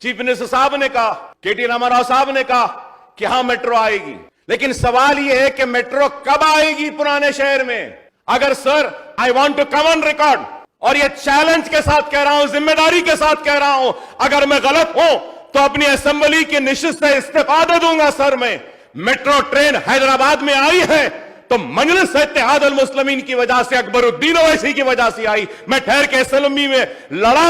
Chief minister साहब ने कहा, केटी रामाराव साहब ने कहा कि हां मेट्रो आएगी, लेकिन सवाल यह है कि मेट्रो कब आएगी पुराने शहर में। अगर sir, I want to come on record और यह चैलेंज के साथ कह रहा हूं, जिम्मेदारी के साथ कह रहा हूं, अगर मैं गलत हूं तो अपनी असेंबली की निश्चित से इस्तीफा दे दूंगा। सर, मैं मेट्रो ट्रेन हैदराबाद में आई है तो मजलिस इत्तेहाद अल मुस्लिमीन की वजह से, अकबरुद्दीन ओवैसी की वजह से आई। मैं ठहर के असेंबली में लड़ा,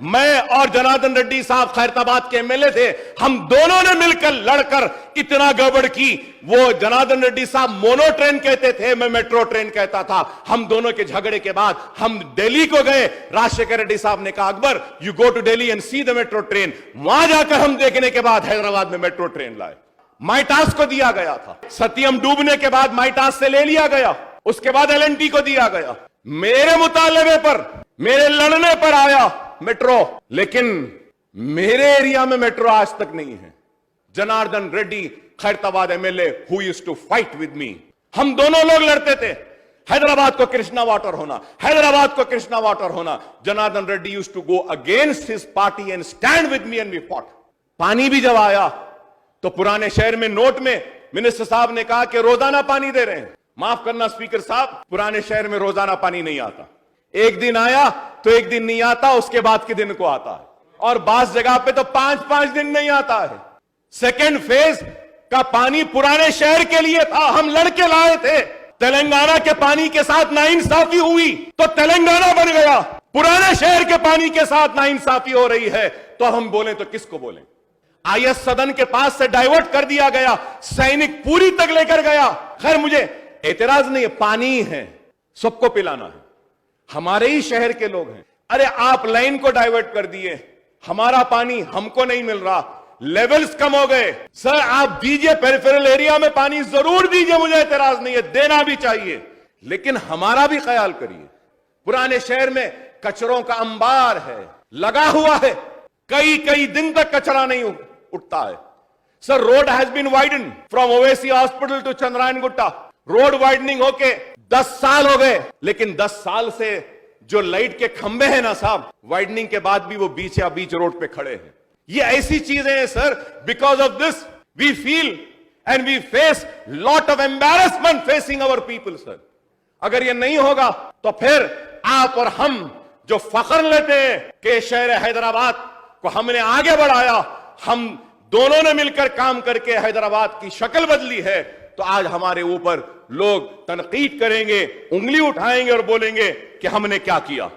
मैं और जनार्दन रेड्डी साहब खैरताबाद के एमएलए थे, हम दोनों ने मिलकर लड़कर इतना गड़बड़ की। वो जनार्दन रेड्डी साहब मोनो ट्रेन कहते थे, मैं मेट्रो ट्रेन कहता था। हम दोनों के झगड़े के बाद हम दिल्ली को गए। राजशेखर रेड्डी साहब ने कहा, Akbar you go to Delhi and see the metro train. वहां जाकर हम देखने के बाद हैदराबाद में मेट्रो ट्रेन लाए। माइटास को दिया गया था, सत्यम डूबने के बाद माइटास से ले लिया गया, उसके बाद एलएनटी को दिया गया। मेरे मुतालबे पर, मेरे लड़ने पर आया मेट्रो, लेकिन मेरे एरिया में मेट्रो आज तक नहीं है। Janardhan Reddy Khairatabad MLA who used to fight with me, हम दोनों लोग लड़ते थे हैदराबाद को कृष्णा वाटर होना, हैदराबाद को कृष्णा वाटर होना। Janardhan Reddy used to go against his party and stand with me and we fought. पानी भी जब आया तो पुराने शहर में नोट में मिनिस्टर साहब ने कहा कि रोजाना पानी दे रहे हैं। माफ करना स्पीकर साहब, पुराने शहर में रोजाना पानी नहीं आता। एक दिन आया तो एक दिन नहीं आता, उसके बाद के दिन को आता है, और बास जगह पे तो 5-5 दिन नहीं आता है। सेकेंड फेज का पानी पुराने शहर के लिए था, हम लड़के लाए थे। तेलंगाना के पानी के साथ नाइंसाफी हुई तो तेलंगाना बन गया। पुराने शहर के पानी के साथ नाइंसाफी हो रही है तो हम बोले तो किसको बोले। आईएस सदन के पास से डाइवर्ट कर दिया गया, सैनिक पूरी तक लेकर गया। खैर, मुझे एतराज नहीं है, पानी है, सबको पिलाना है, हमारे ही शहर के लोग हैं। अरे आप लाइन को डाइवर्ट कर दिए, हमारा पानी हमको नहीं मिल रहा, लेवल्स कम हो गए। सर, आप दीजिए, पेरिफेरल एरिया में पानी जरूर दीजिए, मुझे एतराज नहीं है, देना भी चाहिए, लेकिन हमारा भी ख्याल करिए। पुराने शहर में कचरों का अंबार है, लगा हुआ है, कई दिन तक कचरा नहीं उठता है। Sir, road has been widen from Owaisi hospital to Chandrayangutta. Road widening होके 10 साल हो गए, लेकिन 10 साल से जो लाइट के खंबे हैं ना साहब, वाइडनिंग के बाद भी वो बीच रोड पे खड़े हैं। ये ऐसी चीजें हैं sir, because of this we feel and we face lot of embarrassment facing our people. Sir, अगर ये नहीं होगा तो फिर आप और हम जो फख्र लेते हैं कि शहर हैदराबाद को हमने आगे बढ़ाया, हम दोनों ने मिलकर काम करके हैदराबाद की शक्ल बदली है, तो आज हमारे ऊपर लोग तनकीद करेंगे, उंगली उठाएंगे और बोलेंगे कि हमने क्या किया।